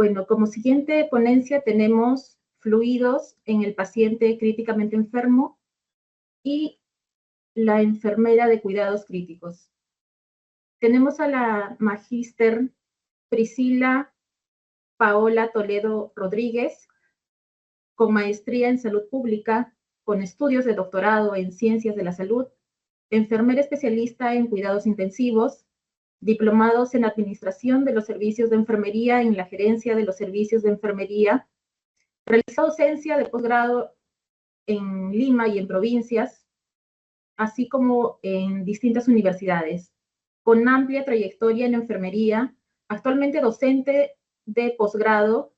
Bueno, como siguiente ponencia tenemos fluidos en el paciente críticamente enfermo y la enfermera de cuidados críticos. Tenemos a la magíster Priscila Paola Toledo Rodríguez, con maestría en salud pública, con estudios de doctorado en ciencias de la salud, enfermera especialista en cuidados intensivos, diplomados en administración de los servicios de enfermería en la gerencia de los servicios de enfermería, realizó docencia de posgrado en Lima y en provincias, así como en distintas universidades, con amplia trayectoria en enfermería, actualmente docente de posgrado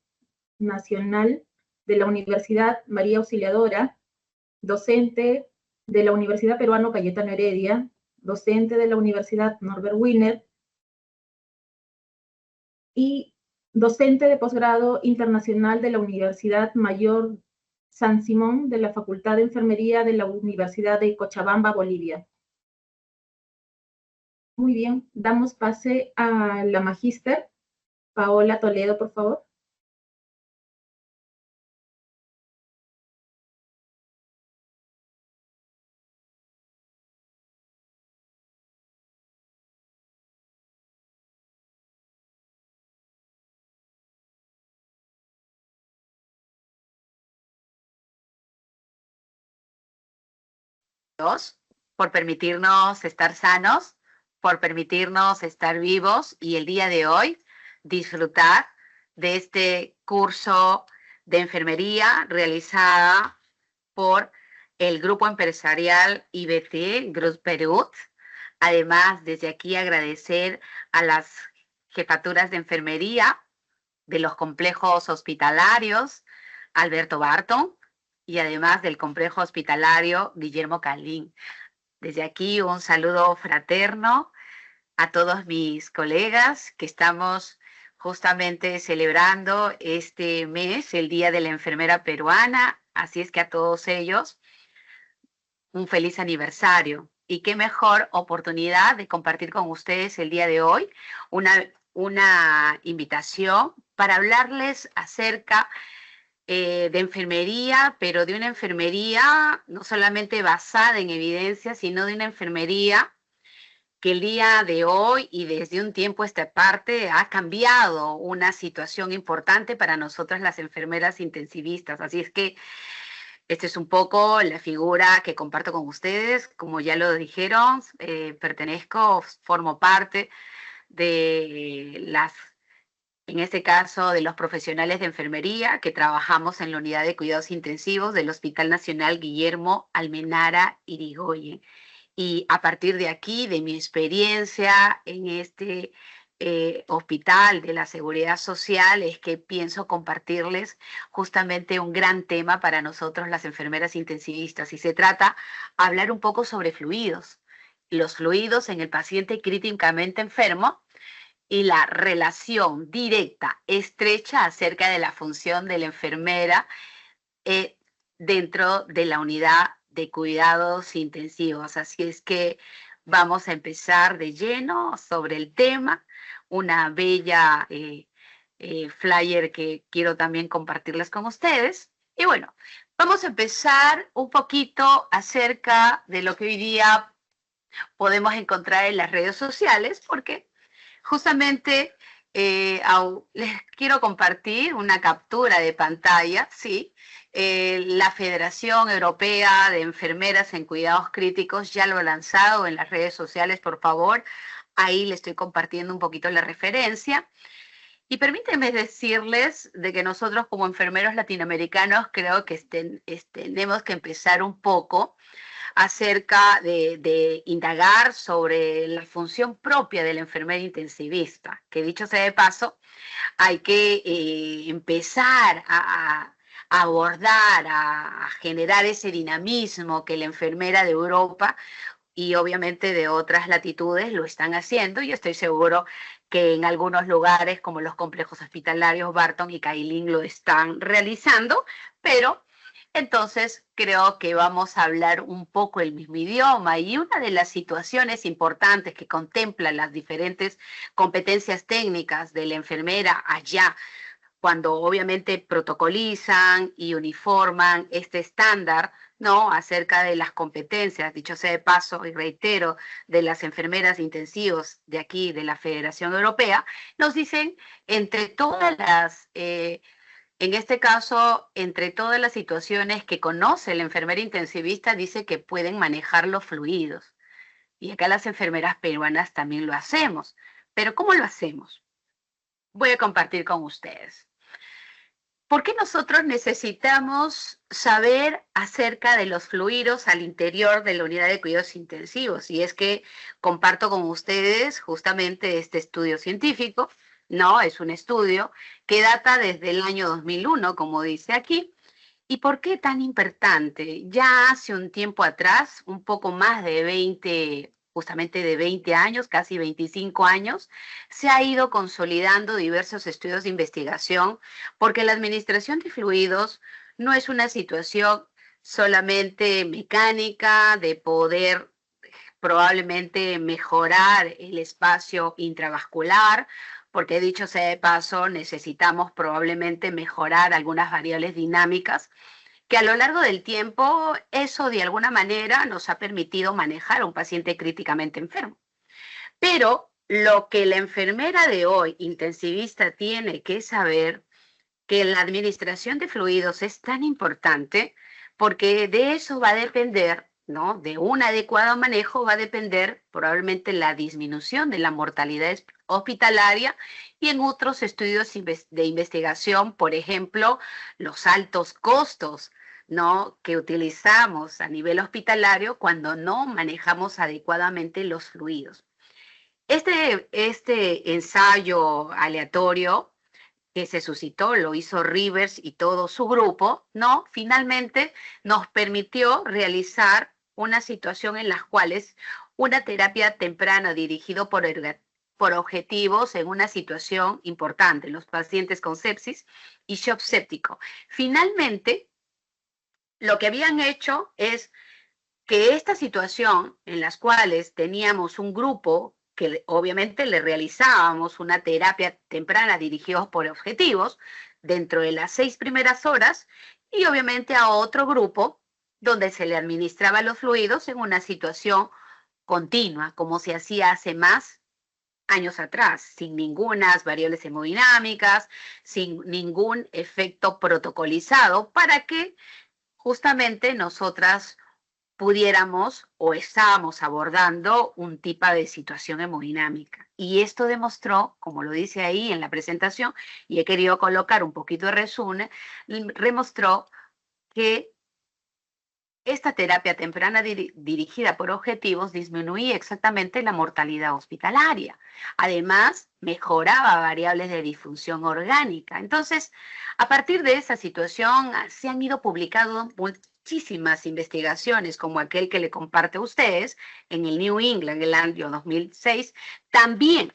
nacional de la Universidad María Auxiliadora, docente de la Universidad Peruano Cayetano Heredia, docente de la Universidad Norbert Wiener y docente de posgrado internacional de la Universidad Mayor San Simón de la Facultad de Enfermería de la Universidad de Cochabamba, Bolivia. Muy bien, damos pase a la magíster Paola Toledo, por favor. Por permitirnos estar sanos, por permitirnos estar vivos y el día de hoy disfrutar de este curso de enfermería realizada por el grupo empresarial IBT, Grup Perú. Además, desde aquí agradecer a las jefaturas de enfermería de los complejos hospitalarios, Alberto Barton, y además del complejo hospitalario Guillermo Calín. Desde aquí un saludo fraterno a todos mis colegas que estamos justamente celebrando este mes, el Día de la Enfermera Peruana, así es que a todos ellos un feliz aniversario. Y qué mejor oportunidad de compartir con ustedes el día de hoy una invitación para hablarles acerca de enfermería, pero de una enfermería no solamente basada en evidencia, sino de una enfermería que el día de hoy y desde un tiempo a esta parte ha cambiado una situación importante para nosotras las enfermeras intensivistas. Así es que esta es un poco la figura que comparto con ustedes. Como ya lo dijeron, formo parte de en este caso, de los profesionales de enfermería que trabajamos en la unidad de cuidados intensivos del Hospital Nacional Guillermo Almenara Irigoyen. Y a partir de aquí, de mi experiencia en este hospital de la Seguridad Social, es que pienso compartirles justamente un gran tema para nosotros las enfermeras intensivistas. Y se trata de hablar un poco sobre fluidos. Los fluidos en el paciente críticamente enfermo y la relación directa, estrecha acerca de la función de la enfermera dentro de la unidad de cuidados intensivos. Así es que vamos a empezar de lleno sobre el tema, una bella flyer que quiero también compartirles con ustedes. Y bueno, vamos a empezar un poquito acerca de lo que hoy día podemos encontrar en las redes sociales, porque justamente les quiero compartir una captura de pantalla, ¿sí? La Federación Europea de Enfermeras en Cuidados Críticos ya lo ha lanzado en las redes sociales, por favor. Ahí le estoy compartiendo un poquito la referencia. Y permítanme decirles de que nosotros como enfermeros latinoamericanos creo que tenemos que empezar un poco acerca de indagar sobre la función propia de la enfermera intensivista, que dicho sea de paso, hay que empezar a abordar, a generar ese dinamismo que la enfermera de Europa y obviamente de otras latitudes lo están haciendo, y estoy seguro que en algunos lugares como los complejos hospitalarios Barton y Kailin lo están realizando, pero entonces creo que vamos a hablar un poco el mismo idioma, y una de las situaciones importantes que contemplan las diferentes competencias técnicas de la enfermera allá cuando obviamente protocolizan y uniforman este estándar, ¿no? Acerca de las competencias, dicho sea de paso y reitero, de las enfermeras intensivos de aquí, de la Federación Europea, nos dicen entre todas las, en este caso, entre todas las situaciones que conoce la enfermera intensivista, dice que pueden manejar los fluidos. Y acá las enfermeras peruanas también lo hacemos. Pero ¿cómo lo hacemos? Voy a compartir con ustedes. ¿Por qué nosotros necesitamos saber acerca de los fluidos al interior de la unidad de cuidados intensivos? Y es que comparto con ustedes justamente este estudio científico, ¿no? Es un estudio que data desde el año 2001, como dice aquí. ¿Y por qué tan importante? Ya hace un tiempo atrás, un poco más de 20, justamente de 20 años, casi 25 años, se ha ido consolidando diversos estudios de investigación, porque la administración de fluidos no es una situación solamente mecánica de poder probablemente mejorar el espacio intravascular, porque dicho sea de paso, necesitamos probablemente mejorar algunas variables dinámicas que a lo largo del tiempo eso de alguna manera nos ha permitido manejar a un paciente críticamente enfermo. Pero lo que la enfermera de hoy, intensivista, tiene que saber que la administración de fluidos es tan importante porque de eso va a depender, ¿no? De un adecuado manejo va a depender probablemente la disminución de la mortalidad hospitalaria y en otros estudios de investigación, por ejemplo, los altos costos, ¿no? Que utilizamos a nivel hospitalario cuando no manejamos adecuadamente los fluidos. Este ensayo aleatorio que se suscitó, lo hizo Rivers y todo su grupo, ¿no? Finalmente nos permitió realizar una situación en las cuales una terapia temprana dirigida por objetivos en una situación importante, los pacientes con sepsis y shock séptico. Finalmente, lo que habían hecho es que esta situación en las cuales teníamos un grupo que obviamente le realizábamos una terapia temprana dirigida por objetivos dentro de las 6 primeras horas y obviamente a otro grupo donde se le administraba los fluidos en una situación continua, como se hacía hace más años atrás, sin ninguna variables hemodinámicas, sin ningún efecto protocolizado, para que justamente nosotras pudiéramos o estábamos abordando un tipo de situación hemodinámica. Y esto demostró, como lo dice ahí en la presentación, y he querido colocar un poquito de resumen, demostró que esta terapia temprana dirigida por objetivos disminuía exactamente la mortalidad hospitalaria. Además, mejoraba variables de disfunción orgánica. Entonces, a partir de esa situación, se han ido publicando muchísimas investigaciones, como aquel que le comparte a ustedes en el New England, en el año 2006. También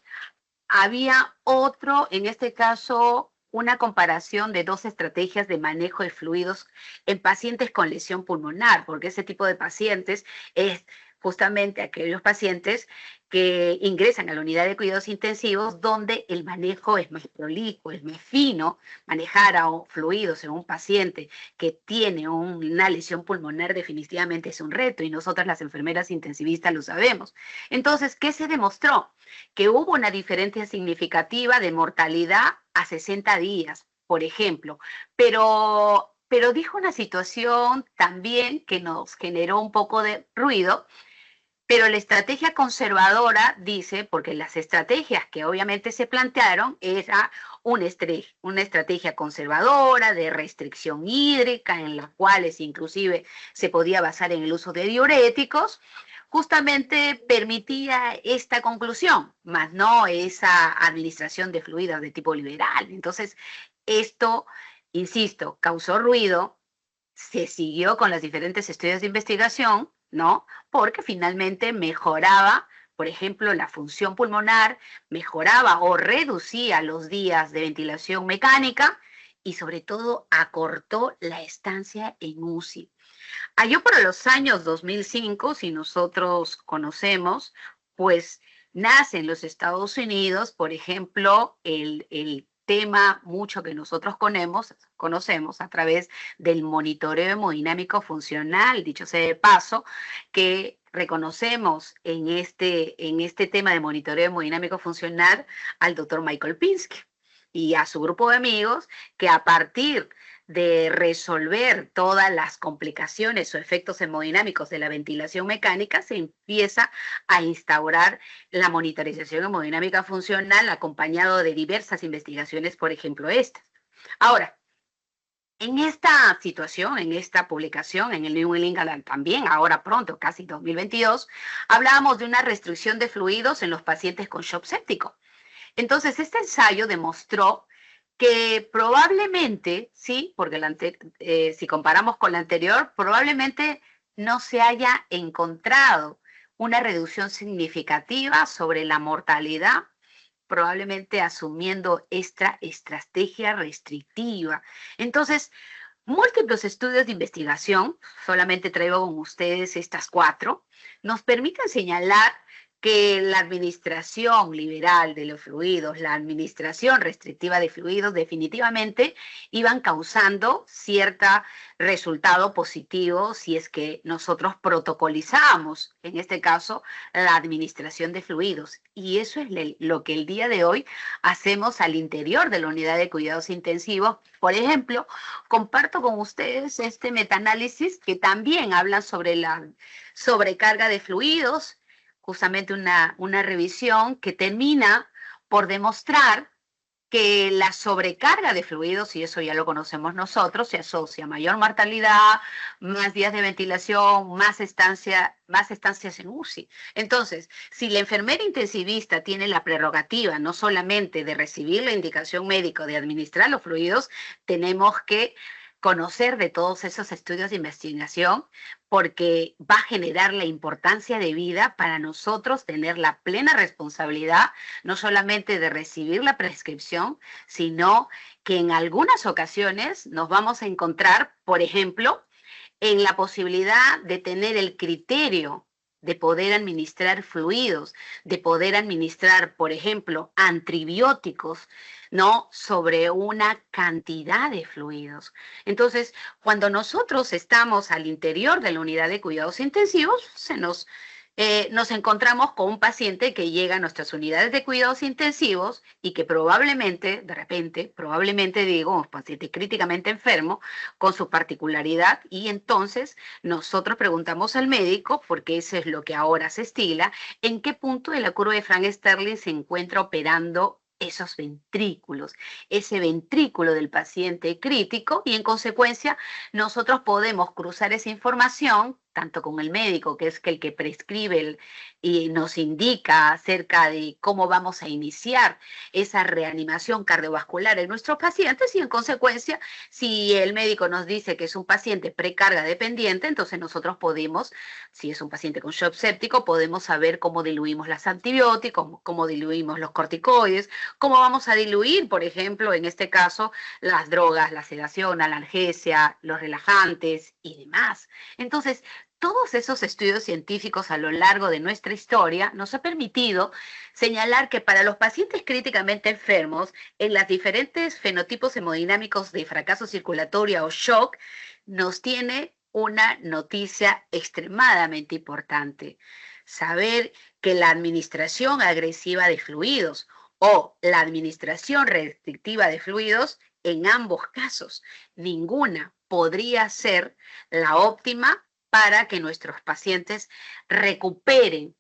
había otro, en este caso, una comparación de 2 estrategias de manejo de fluidos en pacientes con lesión pulmonar, porque ese tipo de pacientes es justamente aquellos pacientes que ingresan a la unidad de cuidados intensivos donde el manejo es más prolijo, es más fino. Manejar a fluidos en un paciente que tiene una lesión pulmonar definitivamente es un reto y nosotras las enfermeras intensivistas lo sabemos. Entonces, ¿qué se demostró? Que hubo una diferencia significativa de mortalidad a 60 días, por ejemplo, pero dijo una situación también que nos generó un poco de ruido, pero la estrategia conservadora dice, porque las estrategias que obviamente se plantearon era una estrategia conservadora de restricción hídrica, en las cuales inclusive se podía basar en el uso de diuréticos, justamente permitía esta conclusión, más no esa administración de fluidos de tipo liberal. Entonces, esto, insisto, causó ruido, se siguió con los diferentes estudios de investigación, ¿no? Porque finalmente mejoraba, por ejemplo, la función pulmonar, mejoraba o reducía los días de ventilación mecánica y sobre todo acortó la estancia en UCI. Allá por los años 2005, si nosotros conocemos, pues nace en los Estados Unidos, por ejemplo, el tema mucho que nosotros conocemos a través del monitoreo hemodinámico funcional, dicho sea de paso, que reconocemos en este tema de monitoreo hemodinámico funcional al doctor Michael Pinsky y a su grupo de amigos, que a partir de resolver todas las complicaciones o efectos hemodinámicos de la ventilación mecánica, se empieza a instaurar la monitorización hemodinámica funcional acompañado de diversas investigaciones, por ejemplo, estas. Ahora, en esta situación, en esta publicación, en el New England también, ahora pronto, casi 2022, hablábamos de una restricción de fluidos en los pacientes con shock séptico. Entonces, este ensayo demostró que probablemente, sí, porque si comparamos con la anterior, probablemente no se haya encontrado una reducción significativa sobre la mortalidad, probablemente asumiendo esta estrategia restrictiva. Entonces, múltiples estudios de investigación, solamente traigo con ustedes estas 4, nos permiten señalar que la administración liberal de los fluidos, la administración restrictiva de fluidos, definitivamente iban causando cierto resultado positivo si es que nosotros protocolizamos, en este caso, la administración de fluidos. Y eso es lo que el día de hoy hacemos al interior de la unidad de cuidados intensivos. Por ejemplo, comparto con ustedes este metaanálisis que también habla sobre la sobrecarga de fluidos, justamente una revisión que termina por demostrar que la sobrecarga de fluidos, y eso ya lo conocemos nosotros, se asocia a mayor mortalidad, más días de ventilación, más estancias en UCI. Entonces, si la enfermera intensivista tiene la prerrogativa no solamente de recibir la indicación médica de administrar los fluidos, tenemos que conocer de todos esos estudios de investigación, porque va a generar la importancia de vida para nosotros tener la plena responsabilidad, no solamente de recibir la prescripción, sino que en algunas ocasiones nos vamos a encontrar, por ejemplo, en la posibilidad de tener el criterio de poder administrar fluidos, de poder administrar, por ejemplo, antibióticos, ¿no? Sobre una cantidad de fluidos. Entonces, cuando nosotros estamos al interior de la unidad de cuidados intensivos, nos encontramos con un paciente que llega a nuestras unidades de cuidados intensivos y que probablemente, de repente, un paciente críticamente enfermo con su particularidad, y entonces nosotros preguntamos al médico, porque eso es lo que ahora se estila, en qué punto de la curva de Frank Sterling se encuentra operando esos ventrículos, ese ventrículo del paciente crítico, y en consecuencia nosotros podemos cruzar esa información tanto con el médico, que es el que prescribe y nos indica acerca de cómo vamos a iniciar esa reanimación cardiovascular en nuestros pacientes, y en consecuencia, si el médico nos dice que es un paciente precarga dependiente, entonces nosotros podemos, si es un paciente con shock séptico, podemos saber cómo diluimos los antibióticos, cómo diluimos los corticoides, cómo vamos a diluir, por ejemplo, en este caso, las drogas, la sedación, la analgesia, los relajantes y demás. Entonces, todos esos estudios científicos a lo largo de nuestra historia nos ha permitido señalar que para los pacientes críticamente enfermos, en los diferentes fenotipos hemodinámicos de fracaso circulatorio o shock, nos tiene una noticia extremadamente importante. Saber que la administración agresiva de fluidos o la administración restrictiva de fluidos, en ambos casos, ninguna podría ser la óptima para que nuestros pacientes recuperen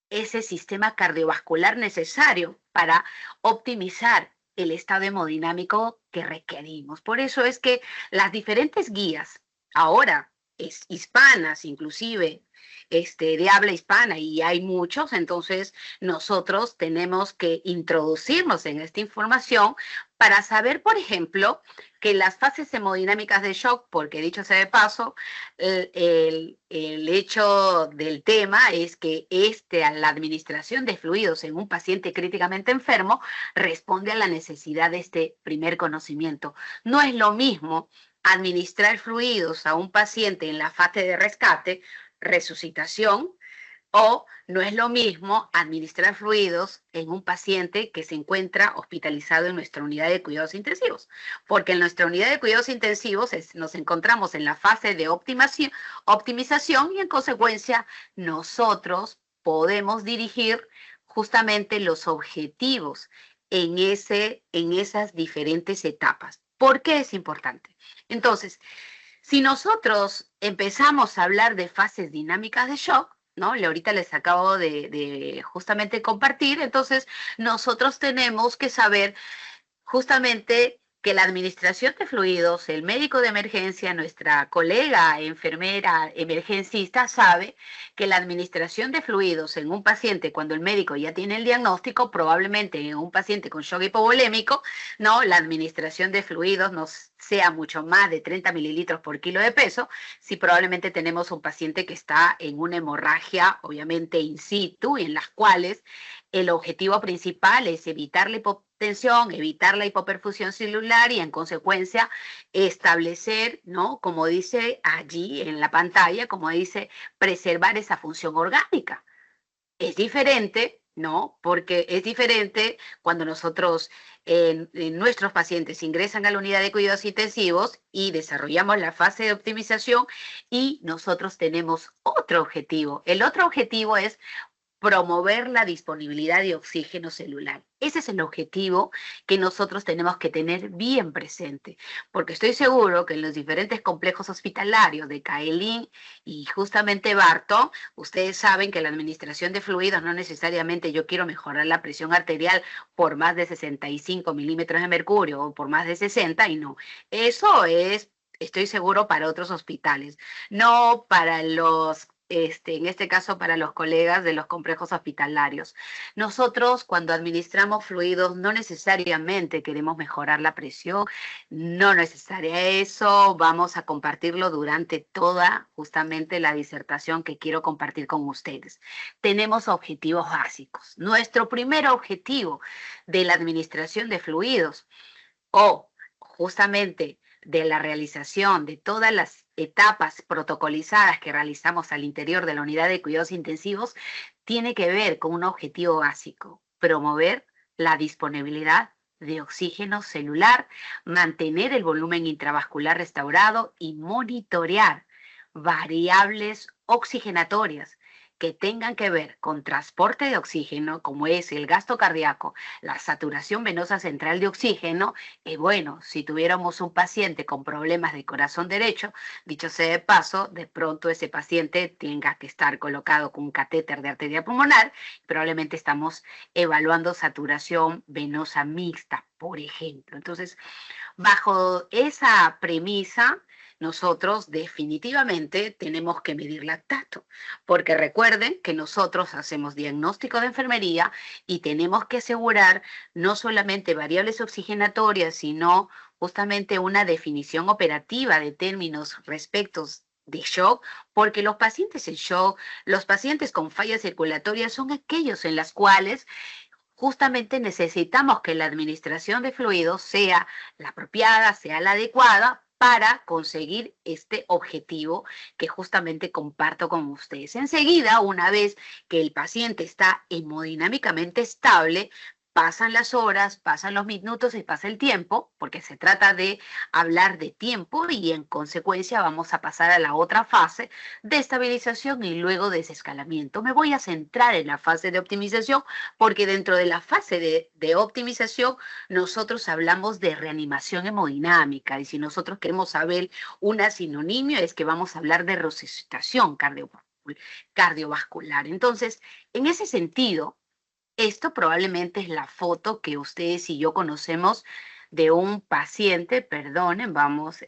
ese sistema cardiovascular necesario para optimizar el estado hemodinámico que requerimos. Por eso es que las diferentes guías, ahora hispanas inclusive, de habla hispana, y hay muchos, entonces nosotros tenemos que introducirnos en esta información para saber, por ejemplo, que las fases hemodinámicas de shock, porque dicho sea de paso, el hecho del tema es que la administración de fluidos en un paciente críticamente enfermo responde a la necesidad de este primer conocimiento. No es lo mismo administrar fluidos a un paciente en la fase de rescate, resucitación, O no es lo mismo administrar fluidos en un paciente que se encuentra hospitalizado en nuestra unidad de cuidados intensivos, porque en nuestra unidad de cuidados intensivos nos encontramos en la fase de optimización y en consecuencia nosotros podemos dirigir justamente los objetivos en esas diferentes etapas. ¿Por qué es importante? Entonces, si nosotros empezamos a hablar de fases dinámicas de shock, ¿no? Ahorita les acabo de justamente compartir, entonces nosotros tenemos que saber justamente que la administración de fluidos, el médico de emergencia, nuestra colega enfermera emergencista sabe que la administración de fluidos en un paciente, cuando el médico ya tiene el diagnóstico, probablemente en un paciente con shock hipovolémico, ¿no? La administración de fluidos no sea mucho más de 30 mililitros por kilo de peso, si probablemente tenemos un paciente que está en una hemorragia, obviamente in situ, en las cuales el objetivo principal es evitar la hipotensión, evitar la hipoperfusión celular y en consecuencia establecer, ¿no? Como dice allí en la pantalla, como dice, preservar esa función orgánica. Es diferente, ¿no? Porque es diferente cuando nosotros, nuestros pacientes ingresan a la unidad de cuidados intensivos y desarrollamos la fase de optimización y nosotros tenemos otro objetivo. El otro objetivo es promover la disponibilidad de oxígeno celular. Ese es el objetivo que nosotros tenemos que tener bien presente, porque estoy seguro que en los diferentes complejos hospitalarios de Caelín y justamente Barto, ustedes saben que la administración de fluidos no necesariamente yo quiero mejorar la presión arterial por más de 65 milímetros de mercurio o por más de 60, y no. Eso es, estoy seguro, para otros hospitales, no para los en este caso para los colegas de los complejos hospitalarios. Nosotros cuando administramos fluidos no necesariamente queremos mejorar la presión, no necesaria eso, vamos a compartirlo durante toda justamente la disertación que quiero compartir con ustedes. Tenemos objetivos básicos. Nuestro primer objetivo de la administración de fluidos o justamente de la realización de todas las etapas protocolizadas que realizamos al interior de la unidad de cuidados intensivos tiene que ver con un objetivo básico: promover la disponibilidad de oxígeno celular, mantener el volumen intravascular restaurado y monitorear variables oxigenatorias que tengan que ver con transporte de oxígeno, como es el gasto cardíaco, la saturación venosa central de oxígeno. Y bueno, si tuviéramos un paciente con problemas de corazón derecho, dicho sea de paso, de pronto ese paciente tenga que estar colocado con un catéter de arteria pulmonar, probablemente estamos evaluando saturación venosa mixta, por ejemplo. Entonces, bajo esa premisa, nosotros definitivamente tenemos que medir lactato, porque recuerden que nosotros hacemos diagnóstico de enfermería y tenemos que asegurar no solamente variables oxigenatorias, sino justamente una definición operativa de términos respecto de shock, porque los pacientes en shock, los pacientes con fallas circulatorias son aquellos en las cuales justamente necesitamos que la administración de fluidos sea la apropiada, sea la adecuada para conseguir este objetivo que justamente comparto con ustedes. Enseguida, una vez que el paciente está hemodinámicamente estable, pasan las horas, pasan los minutos y pasa el tiempo, porque se trata de hablar de tiempo y en consecuencia vamos a pasar a la otra fase de estabilización y luego desescalamiento. Me voy a centrar en la fase de optimización porque dentro de la fase de optimización nosotros hablamos de reanimación hemodinámica y si nosotros queremos saber una sinonimia es que vamos a hablar de resucitación cardiovascular. Entonces, en ese sentido, esto probablemente es la foto que ustedes y yo conocemos de un paciente, perdonen,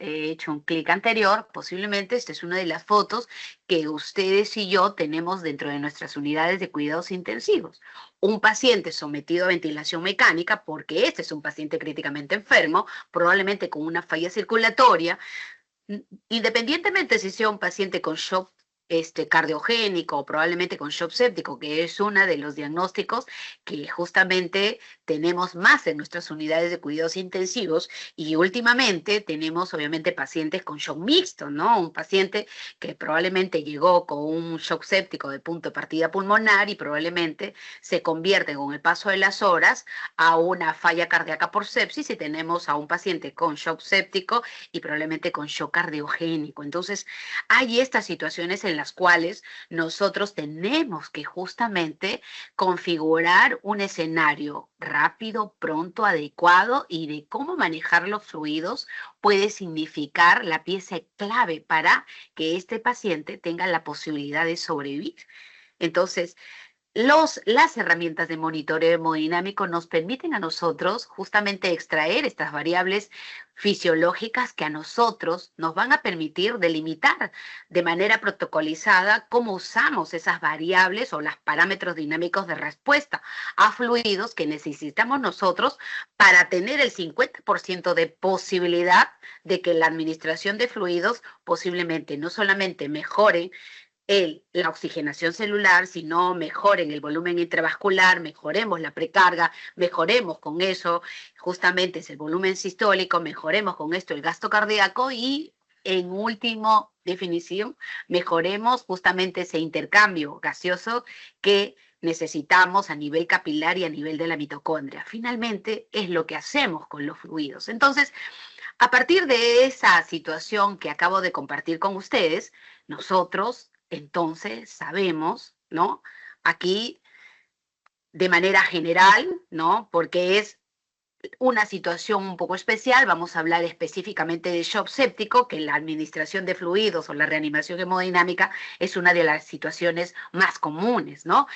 he hecho un clic anterior, posiblemente esta es una de las fotos que ustedes y yo tenemos dentro de nuestras unidades de cuidados intensivos. Un paciente sometido a ventilación mecánica, porque este es un paciente críticamente enfermo, probablemente con una falla circulatoria, independientemente si sea un paciente con shock cardiogénico o probablemente con shock séptico, que es uno de los diagnósticos que justamente tenemos más en nuestras unidades de cuidados intensivos, y últimamente tenemos obviamente pacientes con shock mixto, ¿no? Un paciente que probablemente llegó con un shock séptico de punto de partida pulmonar y probablemente se convierte con el paso de las horas a una falla cardíaca por sepsis, y tenemos a un paciente con shock séptico y probablemente con shock cardiogénico. Entonces, hay estas situaciones en las cuales nosotros tenemos que justamente configurar un escenario rápido, pronto, adecuado, y de cómo manejar los fluidos puede significar la pieza clave para que este paciente tenga la posibilidad de sobrevivir. Entonces, las herramientas de monitoreo hemodinámico nos permiten a nosotros justamente extraer estas variables fisiológicas que a nosotros nos van a permitir delimitar de manera protocolizada cómo usamos esas variables o los parámetros dinámicos de respuesta a fluidos que necesitamos nosotros para tener el 50% de posibilidad de que la administración de fluidos posiblemente no solamente mejore la oxigenación celular, sino mejoren el volumen intravascular, mejoremos la precarga, mejoremos con eso justamente es el volumen sistólico, mejoremos con esto el gasto cardíaco y, en última definición, mejoremos justamente ese intercambio gaseoso que necesitamos a nivel capilar y a nivel de la mitocondria. Finalmente, es lo que hacemos con los fluidos. Entonces, a partir de esa situación que acabo de compartir con ustedes, nosotros entonces sabemos, ¿no? Aquí de manera general, ¿no? Porque es una situación un poco especial, vamos a hablar específicamente de shock séptico, que la administración de fluidos o la reanimación hemodinámica es una de las situaciones más comunes, ¿no?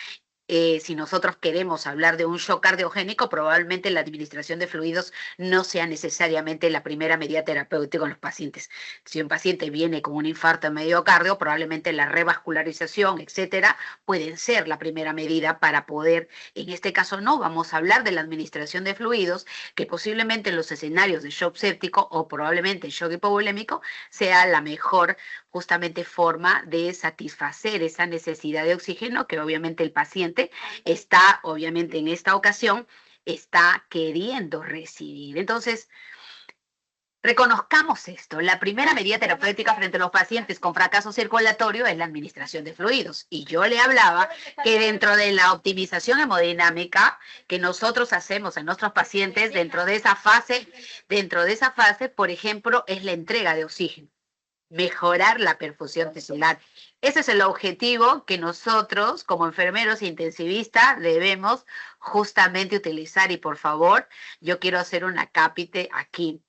Si nosotros queremos hablar de un shock cardiogénico, probablemente la administración de fluidos no sea necesariamente la primera medida terapéutica en los pacientes. Si un paciente viene con un infarto de miocardio, probablemente la revascularización, etcétera, pueden ser la primera medida para poder, en este caso no, vamos a hablar de la administración de fluidos, que posiblemente en los escenarios de shock séptico o probablemente shock hipovolémico sea la mejor justamente forma de satisfacer esa necesidad de oxígeno que obviamente el paciente está, obviamente en esta ocasión, está queriendo recibir. Entonces, reconozcamos esto. La primera medida terapéutica frente a los pacientes con fracaso circulatorio es la administración de fluidos. Y yo le hablaba que dentro de la optimización hemodinámica que nosotros hacemos en nuestros pacientes, dentro de esa fase, por ejemplo, es la entrega de oxígeno, mejorar la perfusión tisular. Ese es el objetivo que nosotros, como enfermeros intensivistas, debemos justamente utilizar. Y por favor, yo quiero hacer un acápite aquí.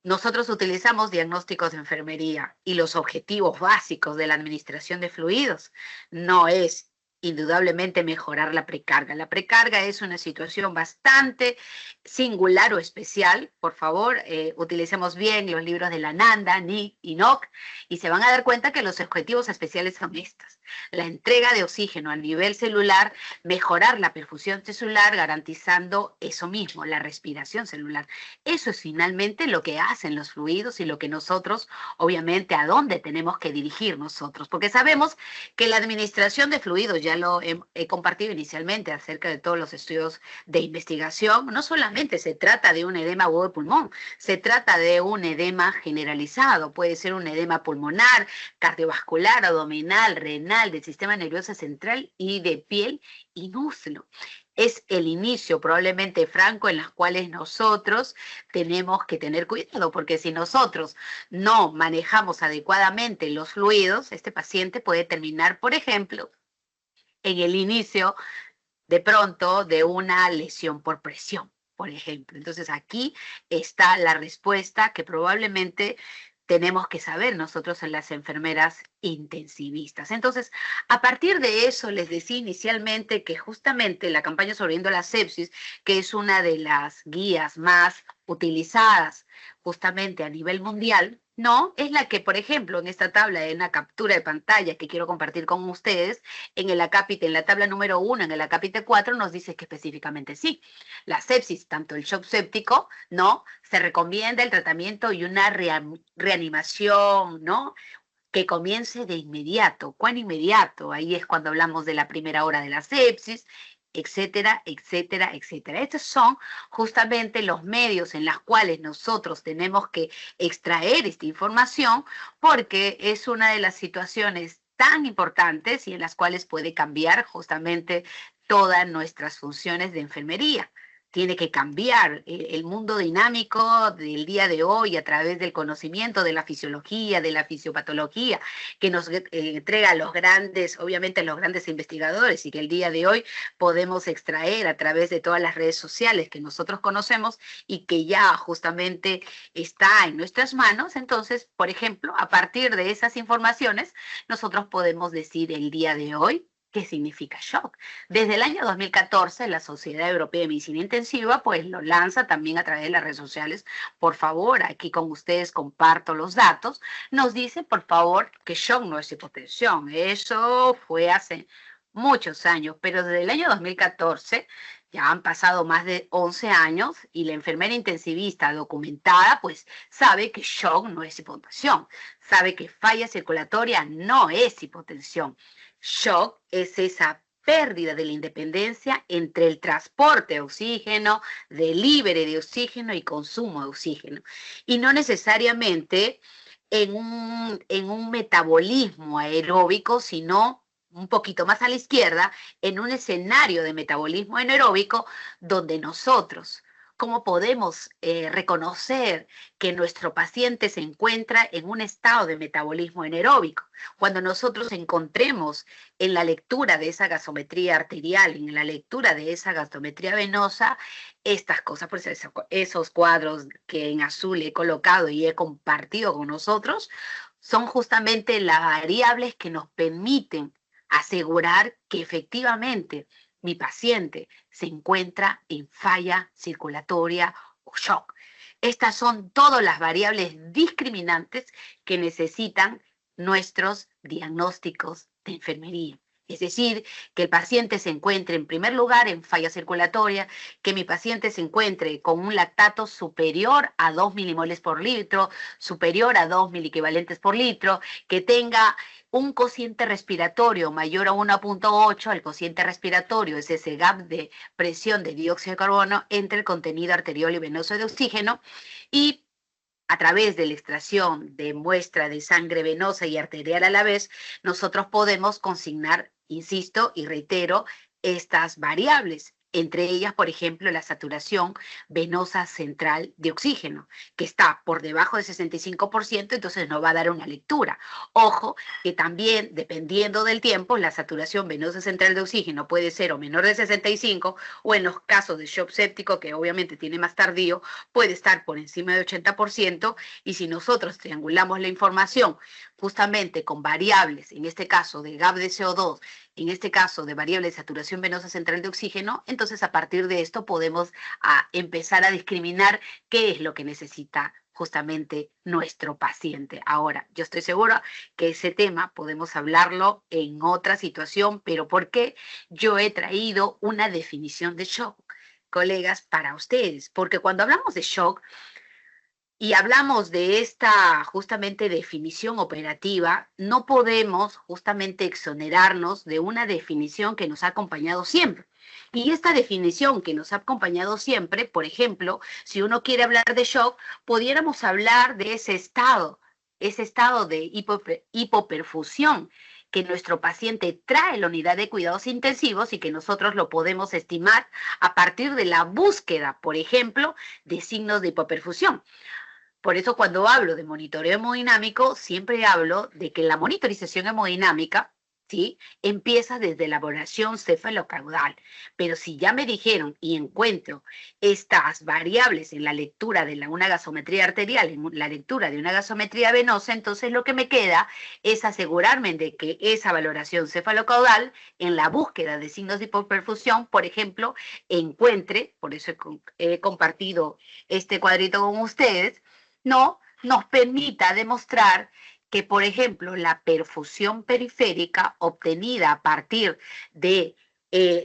Nosotros utilizamos diagnósticos de enfermería y los objetivos básicos de la administración de fluidos no es indudablemente mejorar la precarga. La precarga es una situación bastante singular o especial. Por favor, utilicemos bien los libros de Lananda, Nick y Nock, y se van a dar cuenta que los objetivos especiales son estos: la entrega de oxígeno a nivel celular, mejorar la perfusión celular, garantizando eso mismo, la respiración celular. Eso es finalmente lo que hacen los fluidos y lo que nosotros, obviamente, a dónde tenemos que dirigir nosotros, porque sabemos que la administración de fluidos, ya lo he compartido inicialmente acerca de todos los estudios de investigación, no solamente se trata de un edema agudo de pulmón, se trata de un edema generalizado, puede ser un edema pulmonar, cardiovascular, abdominal, renal, del sistema nervioso central y de piel y músculo. Es el inicio probablemente, Franco, en las cuales nosotros tenemos que tener cuidado, porque si nosotros no manejamos adecuadamente los fluidos, este paciente puede terminar, por ejemplo, en el inicio de pronto de una lesión por presión, por ejemplo. Entonces aquí está la respuesta que probablemente tenemos que saber nosotros en las enfermeras intensivistas. Entonces, a partir de eso, les decía inicialmente que justamente la campaña Sobreviviendo a la Sepsis, que es una de las guías más utilizadas justamente a nivel mundial, no, es la que, por ejemplo, en esta tabla, en la captura de pantalla que quiero compartir con ustedes, en el acápite, en la tabla número 1, en el acápite 4, nos dice que específicamente sí. La sepsis, tanto el shock séptico, ¿no? Se recomienda el tratamiento y una reanimación, ¿no? que comience de inmediato. ¿Cuán inmediato? Ahí es cuando hablamos de la primera hora de la sepsis, etcétera, etcétera, etcétera. Estos son justamente los medios en los cuales nosotros tenemos que extraer esta información, porque es una de las situaciones tan importantes y en las cuales puede cambiar justamente todas nuestras funciones de enfermería. Tiene que cambiar el mundo dinámico del día de hoy a través del conocimiento de la fisiología, de la fisiopatología, que nos entrega los grandes, obviamente los grandes investigadores, y que el día de hoy podemos extraer a través de todas las redes sociales que nosotros conocemos y que ya justamente está en nuestras manos. Entonces, por ejemplo, a partir de esas informaciones, nosotros podemos decir el día de hoy qué significa shock. Desde el año 2014, la Sociedad Europea de Medicina Intensiva pues lo lanza también a través de las redes sociales. Por favor, aquí con ustedes comparto los datos. Nos dice, por favor, que shock no es hipotensión. Eso fue hace muchos años, pero desde el año 2014 ya han pasado más de 11 años y la enfermera intensivista documentada pues sabe que shock no es hipotensión, sabe que falla circulatoria no es hipotensión. Shock es esa pérdida de la independencia entre el transporte de oxígeno, delivery de oxígeno y consumo de oxígeno. Y no necesariamente en un metabolismo aeróbico, sino un poquito más a la izquierda, en un escenario de metabolismo anaeróbico donde nosotros, ¿cómo podemos reconocer que nuestro paciente se encuentra en un estado de metabolismo anaeróbico? Cuando nosotros encontremos en la lectura de esa gasometría arterial, en la lectura de esa gasometría venosa, estas cosas, pues esos cuadros que en azul he colocado y he compartido con nosotros, son justamente las variables que nos permiten asegurar que efectivamente mi paciente se encuentra en falla circulatoria o shock. Estas son todas las variables discriminantes que necesitan nuestros diagnósticos de enfermería. Es decir, que el paciente se encuentre en primer lugar en falla circulatoria, que mi paciente se encuentre con un lactato superior a 2 milimoles por litro, superior a 2 miliequivalentes por litro, que tenga un cociente respiratorio mayor a 1.8, el cociente respiratorio es ese gap de presión de dióxido de carbono entre el contenido arterial y venoso de oxígeno, y a través de la extracción de muestra de sangre venosa y arterial a la vez, nosotros podemos consignar, insisto y reitero, estas variables. Entre ellas, por ejemplo, la saturación venosa central de oxígeno, que está por debajo del 65%, entonces no va a dar una lectura. Ojo, que también, dependiendo del tiempo, la saturación venosa central de oxígeno puede ser o menor de 65, o en los casos de shock séptico, que obviamente tiene más tardío, puede estar por encima de 80%, y si nosotros triangulamos la información justamente con variables, en este caso de gap de CO2, en este caso de variable de saturación venosa central de oxígeno, entonces a partir de esto podemos empezar a discriminar qué es lo que necesita justamente nuestro paciente. Ahora, yo estoy segura que ese tema podemos hablarlo en otra situación, pero ¿por qué yo he traído una definición de shock, colegas, para ustedes? Porque cuando hablamos de shock, y hablamos de esta justamente definición operativa, no podemos justamente exonerarnos de una definición que nos ha acompañado siempre. Y esta definición que nos ha acompañado siempre, por ejemplo, si uno quiere hablar de shock, pudiéramos hablar de ese estado de hipoperfusión que nuestro paciente trae en la unidad de cuidados intensivos y que nosotros lo podemos estimar a partir de la búsqueda, por ejemplo, de signos de hipoperfusión. Por eso cuando hablo de monitoreo hemodinámico, siempre hablo de que la monitorización hemodinámica, ¿sí?, empieza desde la elaboración cefalocaudal. Pero si ya me dijeron y encuentro estas variables en la lectura de una gasometría arterial, en la lectura de una gasometría venosa, entonces lo que me queda es asegurarme de que esa valoración cefalocaudal, en la búsqueda de signos de hipoperfusión, por ejemplo, encuentre, por eso he compartido este cuadrito con ustedes, no nos permita demostrar que, por ejemplo, la perfusión periférica obtenida a partir de,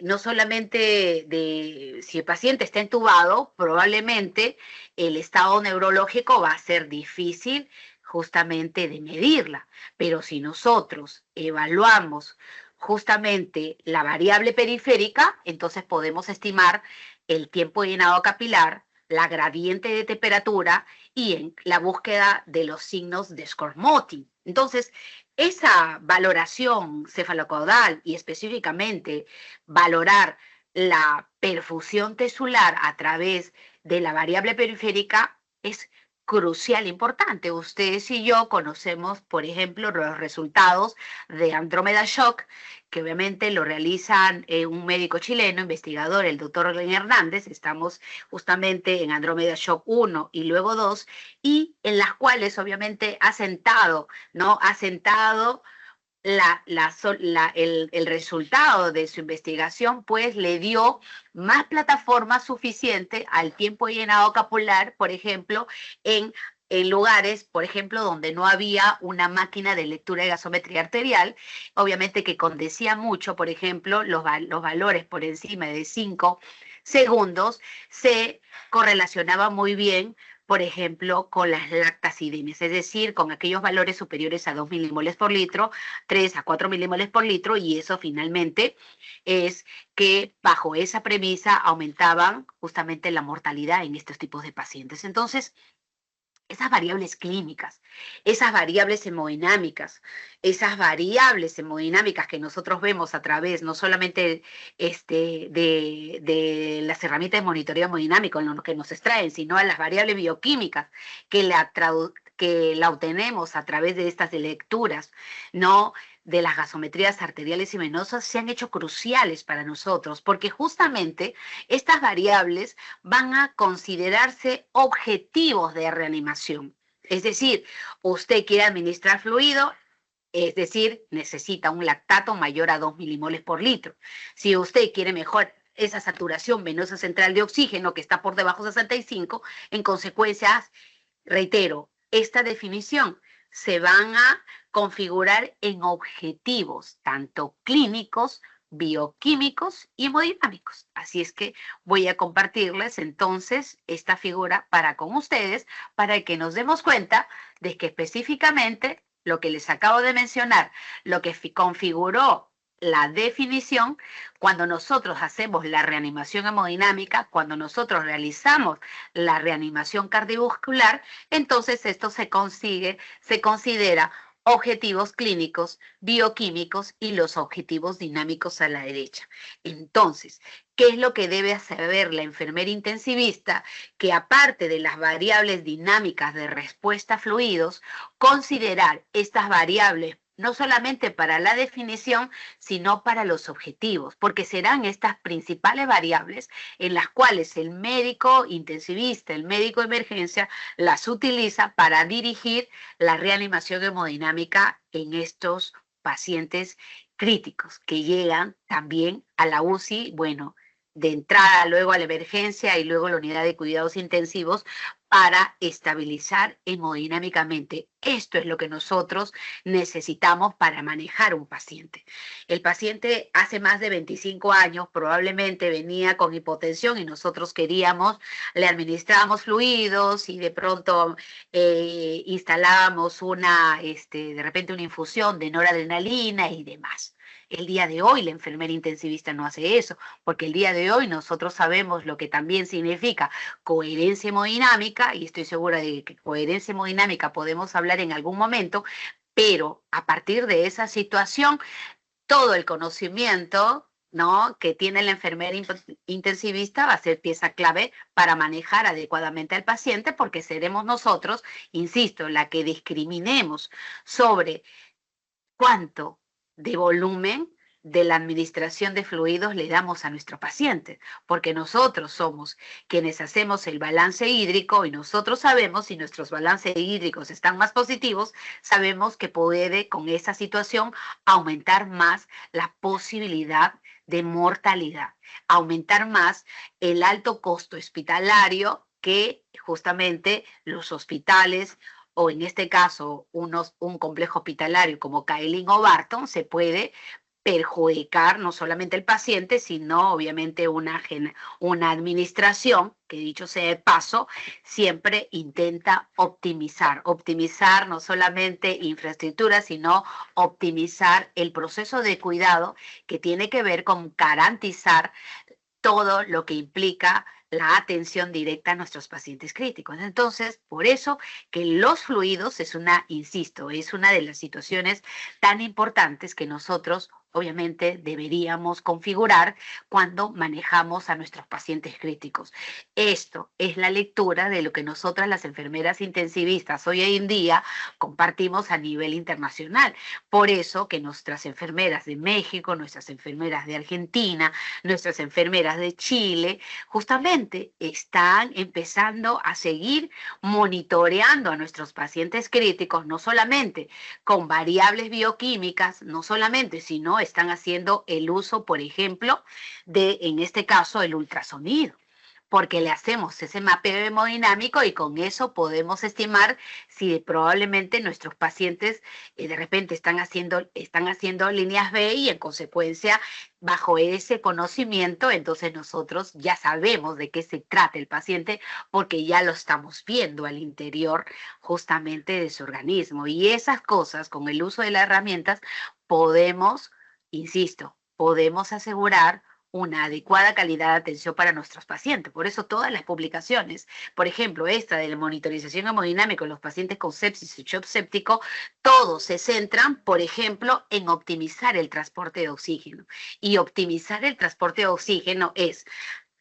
no solamente de, si el paciente está entubado, probablemente el estado neurológico va a ser difícil justamente de medirla. Pero si nosotros evaluamos justamente la variable periférica, entonces podemos estimar el tiempo de llenado capilar, la gradiente de temperatura y en la búsqueda de los signos de Scott-Moting. Entonces, esa valoración cefalocaudal y específicamente valorar la perfusión tisular a través de la variable periférica es crucial, importante. Ustedes y yo conocemos, por ejemplo, los resultados de Andrómeda Shock, que obviamente lo realizan un médico chileno, investigador, el doctor Glenn Hernández. Estamos justamente en Andrómeda Shock 1 y luego 2, y en las cuales obviamente ha sentado, ¿no? Ha sentado el resultado de su investigación, pues le dio más plataforma suficiente al tiempo de llenado capilar, por ejemplo, en lugares, por ejemplo, donde no había una máquina de lectura de gasometría arterial, obviamente que condecía mucho, por ejemplo, los valores por encima de 5 segundos se correlacionaba muy bien, por ejemplo, con las lactacidemias, es decir, con aquellos valores superiores a 2 milimoles por litro, 3 a 4 milimoles por litro, y eso finalmente es que bajo esa premisa aumentaban justamente la mortalidad en estos tipos de pacientes. Entonces, esas variables clínicas, esas variables hemodinámicas que nosotros vemos a través no solamente de las herramientas de monitoreo hemodinámico en lo que nos extraen, sino a las variables bioquímicas que la obtenemos a través de estas lecturas, ¿no? De las gasometrías arteriales y venosas, se han hecho cruciales para nosotros, porque justamente estas variables van a considerarse objetivos de reanimación. Es decir, usted quiere administrar fluido, es decir, necesita un lactato mayor a 2 milimoles por litro. Si usted quiere mejorar esa saturación venosa central de oxígeno que está por debajo de 65, en consecuencia, reitero, esta definición se van a configurar en objetivos tanto clínicos, bioquímicos y hemodinámicos. Así es que voy a compartirles entonces esta figura con ustedes para que nos demos cuenta de que específicamente lo que les acabo de mencionar, lo que configuró la definición, cuando nosotros hacemos la reanimación hemodinámica, cuando nosotros realizamos la reanimación cardiovascular, entonces esto se considera objetivos clínicos, bioquímicos y los objetivos dinámicos a la derecha. Entonces, ¿qué es lo que debe saber la enfermera intensivista? Que aparte de las variables dinámicas de respuesta a fluidos, considerar estas variables no solamente para la definición, sino para los objetivos, porque serán estas principales variables en las cuales el médico intensivista, el médico de emergencia, las utiliza para dirigir la reanimación hemodinámica en estos pacientes críticos que llegan también a la UCI, bueno, de entrada luego a la emergencia y luego a la unidad de cuidados intensivos para estabilizar hemodinámicamente. Esto es lo que nosotros necesitamos para manejar un paciente. El paciente hace más de 25 años probablemente venía con hipotensión y nosotros le administrábamos fluidos y de pronto instalábamos de repente una infusión de noradrenalina y demás. El día de hoy la enfermera intensivista no hace eso, porque el día de hoy nosotros sabemos lo que también significa coherencia hemodinámica, y estoy segura de que coherencia hemodinámica podemos hablar en algún momento, pero a partir de esa situación, todo el conocimiento, ¿no?, que tiene la enfermera intensivista va a ser pieza clave para manejar adecuadamente al paciente, porque seremos nosotros, insisto, la que discriminemos sobre cuánto de volumen de la administración de fluidos le damos a nuestro paciente, porque nosotros somos quienes hacemos el balance hídrico y nosotros sabemos, si nuestros balances hídricos están más positivos, sabemos que puede con esa situación aumentar más la posibilidad de mortalidad, aumentar más el alto costo hospitalario que justamente los hospitales, o en este caso un complejo hospitalario como Kaelin o Barton, se puede perjudicar no solamente al paciente, sino obviamente una administración que, dicho sea de paso, siempre intenta optimizar no solamente infraestructura, sino optimizar el proceso de cuidado que tiene que ver con garantizar todo lo que implica la atención directa a nuestros pacientes críticos. Entonces, por eso que los fluidos es insisto, es una de las situaciones tan importantes que nosotros obviamente deberíamos configurar cuando manejamos a nuestros pacientes críticos. Esto es la lectura de lo que nosotras las enfermeras intensivistas hoy en día compartimos a nivel internacional. Por eso que nuestras enfermeras de México, nuestras enfermeras de Argentina, nuestras enfermeras de Chile, justamente están empezando a seguir monitoreando a nuestros pacientes críticos, no solamente con variables bioquímicas, no solamente, sino están haciendo el uso, por ejemplo, en este caso, el ultrasonido, porque le hacemos ese mapeo hemodinámico y con eso podemos estimar si probablemente nuestros pacientes de repente están haciendo líneas B y en consecuencia, bajo ese conocimiento, entonces nosotros ya sabemos de qué se trata el paciente porque ya lo estamos viendo al interior justamente de su organismo. Y esas cosas, con el uso de las herramientas, podemos, insisto, podemos asegurar una adecuada calidad de atención para nuestros pacientes. Por eso todas las publicaciones, por ejemplo, esta de la monitorización hemodinámica en los pacientes con sepsis y shock séptico, todos se centran, por ejemplo, en optimizar el transporte de oxígeno. Y optimizar el transporte de oxígeno es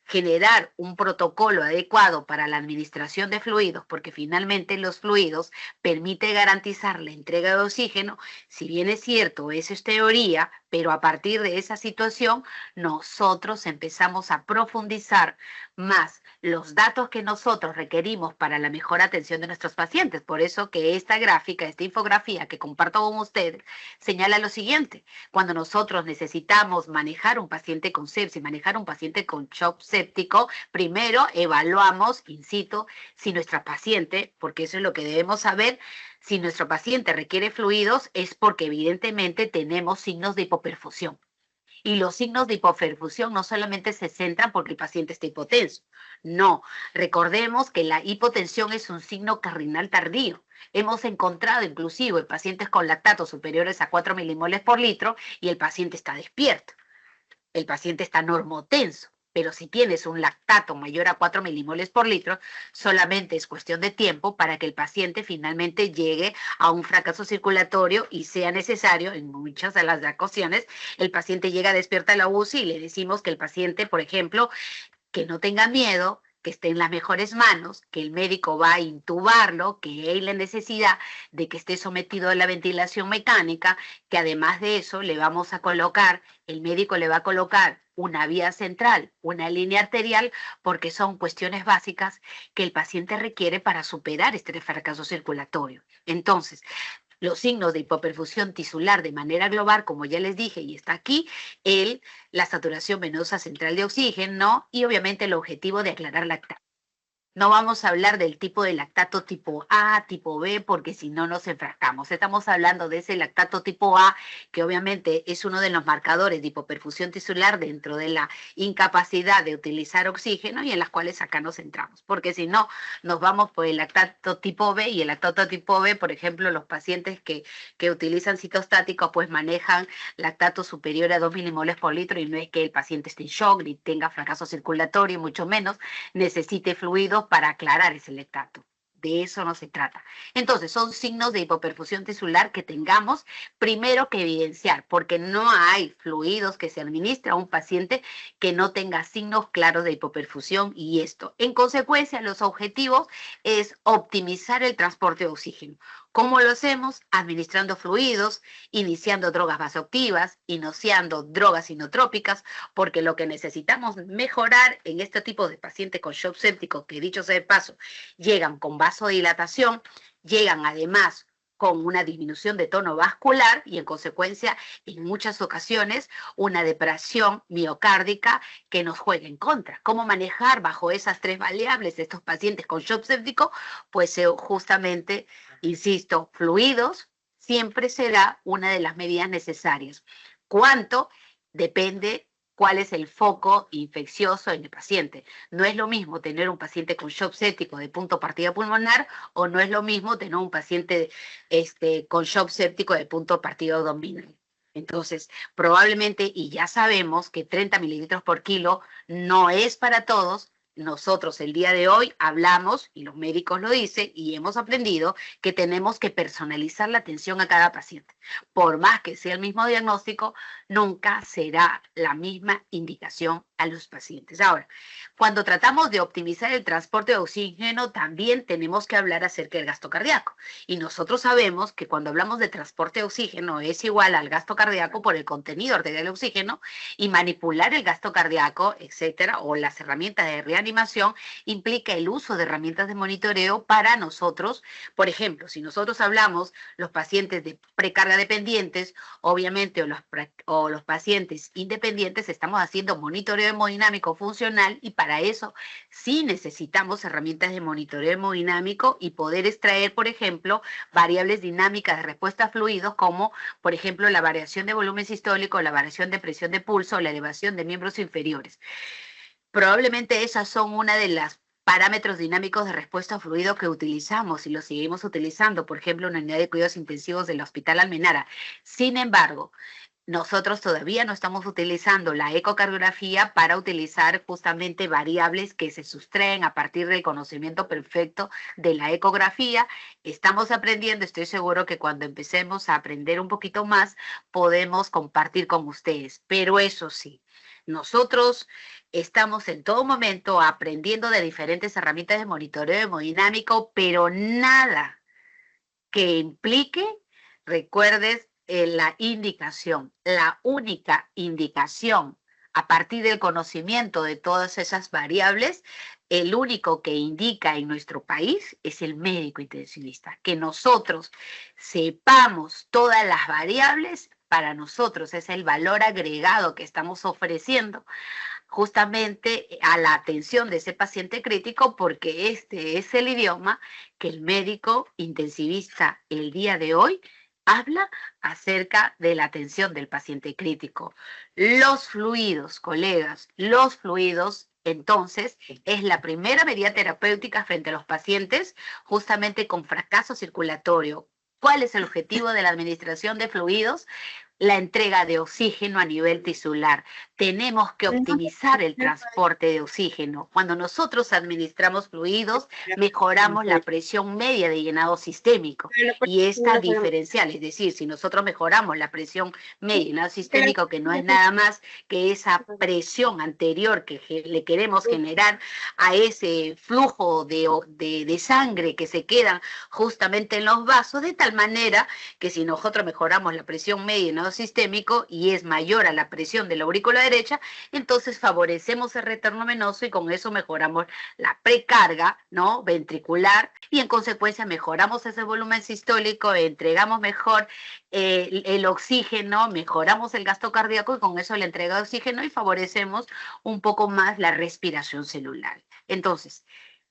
generar un protocolo adecuado para la administración de fluidos, porque finalmente los fluidos permiten garantizar la entrega de oxígeno. Si bien es cierto, eso es teoría, pero a partir de esa situación nosotros empezamos a profundizar más los datos que nosotros requerimos para la mejor atención de nuestros pacientes. Por eso que esta gráfica, esta infografía que comparto con ustedes, señala lo siguiente: cuando nosotros necesitamos manejar un paciente con sepsis, manejar un paciente con shock séptico, primero evaluamos, insisto, si nuestra paciente, porque eso es lo que debemos saber, si nuestro paciente requiere fluidos es porque evidentemente tenemos signos de hipoperfusión. Y los signos de hipoperfusión no solamente se centran porque el paciente está hipotenso. No, recordemos que la hipotensión es un signo cardinal tardío. Hemos encontrado inclusive pacientes con lactatos superiores a 4 milimoles por litro y el paciente está despierto. El paciente está normotenso. Pero si tienes un lactato mayor a 4 milimoles por litro, solamente es cuestión de tiempo para que el paciente finalmente llegue a un fracaso circulatorio y sea necesario, en muchas de las ocasiones, el paciente llega despierto a la UCI y le decimos que el paciente, por ejemplo, que no tenga miedo, que esté en las mejores manos, que el médico va a intubarlo, que hay la necesidad de que esté sometido a la ventilación mecánica, que además de eso le vamos a colocar, el médico le va a colocar una vía central, una línea arterial, porque son cuestiones básicas que el paciente requiere para superar este fracaso circulatorio. Entonces, los signos de hipoperfusión tisular de manera global, como ya les dije, y está aquí, la saturación venosa central de oxígeno y obviamente el objetivo de aclarar lactato. No vamos a hablar del tipo de lactato tipo A, tipo B, porque si no nos enfrascamos. Estamos hablando de ese lactato tipo A, que obviamente es uno de los marcadores de hipoperfusión tisular dentro de la incapacidad de utilizar oxígeno y en las cuales acá nos centramos. Porque si no, nos vamos por el lactato tipo B y el lactato tipo B, por ejemplo, los pacientes que utilizan citostáticos pues manejan lactato superior a 2 milimoles por litro y no es que el paciente esté en shock ni tenga fracaso circulatorio, mucho menos necesite fluidos para aclarar ese lactato. De eso no se trata. Entonces, son signos de hipoperfusión tisular que tengamos primero que evidenciar, porque no hay fluidos que se administra a un paciente que no tenga signos claros de hipoperfusión y esto. En consecuencia, los objetivos es optimizar el transporte de oxígeno. ¿Cómo lo hacemos? Administrando fluidos, iniciando drogas vasoactivas, iniciando drogas inotrópicas, porque lo que necesitamos mejorar en este tipo de pacientes con shock séptico, que dicho sea de paso, llegan con vasodilatación, llegan además con una disminución de tono vascular y en consecuencia en muchas ocasiones una depresión miocárdica que nos juega en contra. ¿Cómo manejar bajo esas tres variables estos pacientes con shock séptico? Pues justamente, insisto, fluidos siempre será una de las medidas necesarias. ¿Cuánto? Depende cuál es el foco infeccioso en el paciente. No es lo mismo tener un paciente con shock séptico de punto partida pulmonar o no es lo mismo tener un paciente con shock séptico de punto partida abdominal. Entonces, probablemente, y ya sabemos que 30 mililitros por kilo no es para todos. Nosotros el día de hoy hablamos, y los médicos lo dicen, y hemos aprendido que tenemos que personalizar la atención a cada paciente. Por más que sea el mismo diagnóstico, nunca será la misma indicación a los pacientes. Ahora, cuando tratamos de optimizar el transporte de oxígeno, también tenemos que hablar acerca del gasto cardíaco. Y nosotros sabemos que cuando hablamos de transporte de oxígeno es igual al gasto cardíaco por el contenido arterial de oxígeno, y manipular el gasto cardíaco, etcétera, o las herramientas de reanimación, implica el uso de herramientas de monitoreo para nosotros. Por ejemplo, si nosotros hablamos los pacientes de precarga dependientes, obviamente, o los pacientes independientes, estamos haciendo monitoreo hemodinámico funcional, y para eso sí necesitamos herramientas de monitoreo hemodinámico y poder extraer, por ejemplo, variables dinámicas de respuesta a fluidos, como por ejemplo la variación de volumen sistólico, la variación de presión de pulso o la elevación de miembros inferiores. Probablemente esas son una de las parámetros dinámicos de respuesta a fluido que utilizamos y los seguimos utilizando, por ejemplo, en la unidad de cuidados intensivos del Hospital Almenara. Sin embargo, nosotros todavía no estamos utilizando la ecocardiografía para utilizar justamente variables que se sustraen a partir del conocimiento perfecto de la ecografía. Estamos aprendiendo, estoy seguro que cuando empecemos a aprender un poquito más, podemos compartir con ustedes. Pero eso sí, nosotros estamos en todo momento aprendiendo de diferentes herramientas de monitoreo hemodinámico, pero nada que implique, recuerdes, la indicación, la única indicación a partir del conocimiento de todas esas variables, el único que indica en nuestro país es el médico intensivista. Que nosotros sepamos todas las variables, para nosotros es el valor agregado que estamos ofreciendo justamente a la atención de ese paciente crítico, porque este es el idioma que el médico intensivista el día de hoy habla acerca de la atención del paciente crítico. Los fluidos, colegas, los fluidos, entonces, es la primera medida terapéutica frente a los pacientes justamente con fracaso circulatorio. ¿Cuál es el objetivo de la administración de fluidos? La entrega de oxígeno a nivel tisular. Tenemos que optimizar el transporte de oxígeno. Cuando nosotros administramos fluidos, mejoramos la presión media de llenado sistémico y esta diferencial, es decir, si nosotros mejoramos la presión media de llenado sistémico, que no es nada más que esa presión anterior que le queremos generar a ese flujo de sangre que se queda justamente en los vasos, de tal manera que si nosotros mejoramos la presión media de llenado sistémico y es mayor a la presión de la aurícula derecha, entonces favorecemos el retorno venoso y con eso mejoramos la precarga, ¿no?, ventricular, y en consecuencia mejoramos ese volumen sistólico, entregamos mejor el oxígeno, mejoramos el gasto cardíaco y con eso la entrega de oxígeno y favorecemos un poco más la respiración celular. Entonces,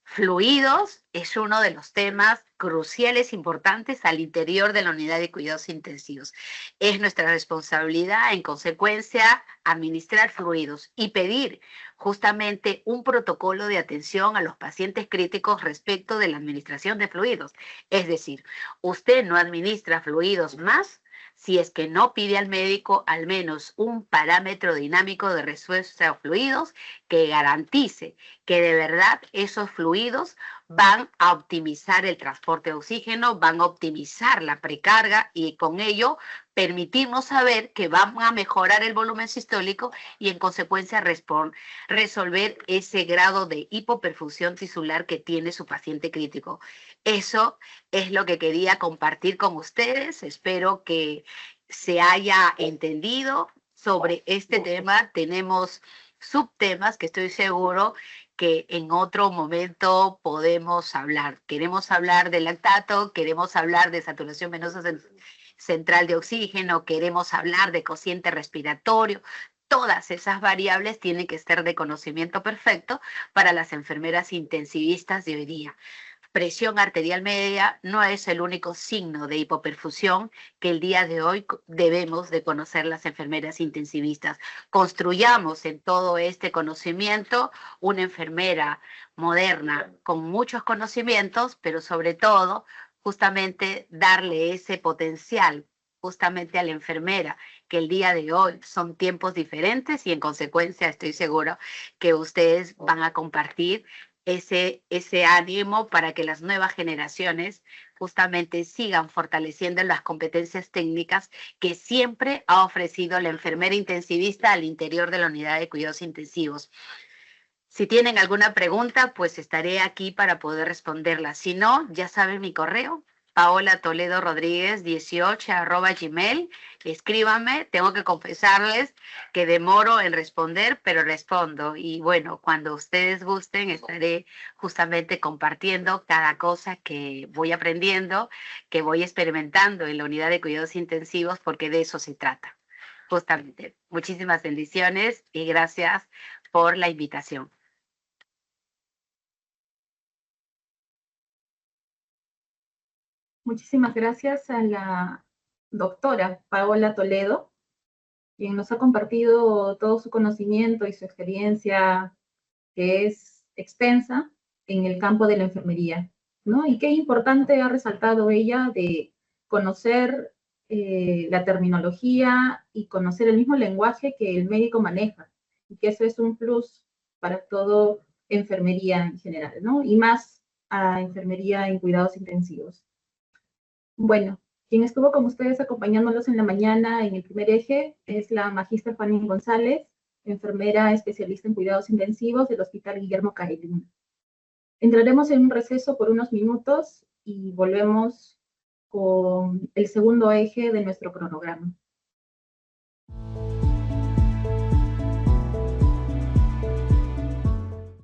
fluidos es uno de los temas cruciales, importantes al interior de la unidad de cuidados intensivos. Es nuestra responsabilidad, en consecuencia, administrar fluidos y pedir justamente un protocolo de atención a los pacientes críticos respecto de la administración de fluidos. Es decir, usted no administra fluidos más si es que no pide al médico al menos un parámetro dinámico de respuesta a fluidos que garantice que de verdad esos fluidos van a optimizar el transporte de oxígeno, van a optimizar la precarga y con ello permitirnos saber que van a mejorar el volumen sistólico y en consecuencia resolver ese grado de hipoperfusión tisular que tiene su paciente crítico. Eso es lo que quería compartir con ustedes. Espero que se haya entendido sobre este tema. Tenemos subtemas que estoy seguro que en otro momento podemos hablar. Queremos hablar de lactato, queremos hablar de saturación venosa central de oxígeno, queremos hablar de cociente respiratorio. Todas esas variables tienen que estar de conocimiento perfecto para las enfermeras intensivistas de hoy día. presión arterial media no es el único signo de hipoperfusión que el día de hoy debemos de conocer las enfermeras intensivistas. Construyamos en todo este conocimiento una enfermera moderna con muchos conocimientos, pero sobre todo justamente darle ese potencial justamente a la enfermera, que el día de hoy son tiempos diferentes y en consecuencia estoy seguro que ustedes van a compartir ese ánimo para que las nuevas generaciones justamente sigan fortaleciendo las competencias técnicas que siempre ha ofrecido la enfermera intensivista al interior de la unidad de cuidados intensivos. Si tienen alguna pregunta, pues estaré aquí para poder responderla. Si no, ya saben mi correo, paolatoledo-rodríguez18@gmail. Escríbanme, tengo que confesarles que demoro en responder, pero respondo. Y bueno, cuando ustedes gusten, estaré justamente compartiendo cada cosa que voy aprendiendo, que voy experimentando en la unidad de cuidados intensivos, porque de eso se trata. Justamente. Muchísimas bendiciones y gracias por la invitación. Muchísimas gracias a la doctora Paola Toledo, quien nos ha compartido todo su conocimiento y su experiencia, que es extensa en el campo de la enfermería, ¿no? Y qué importante ha resaltado ella de conocer la terminología y conocer el mismo lenguaje que el médico maneja, y que eso es un plus para todo enfermería en general, ¿no? Y más a enfermería en cuidados intensivos. Bueno, quien estuvo con ustedes acompañándolos en la mañana en el primer eje es la magíster Fanny González, enfermera especialista en cuidados intensivos del Hospital Guillermo Carilín. Entraremos en un receso por unos minutos y volvemos con el segundo eje de nuestro cronograma.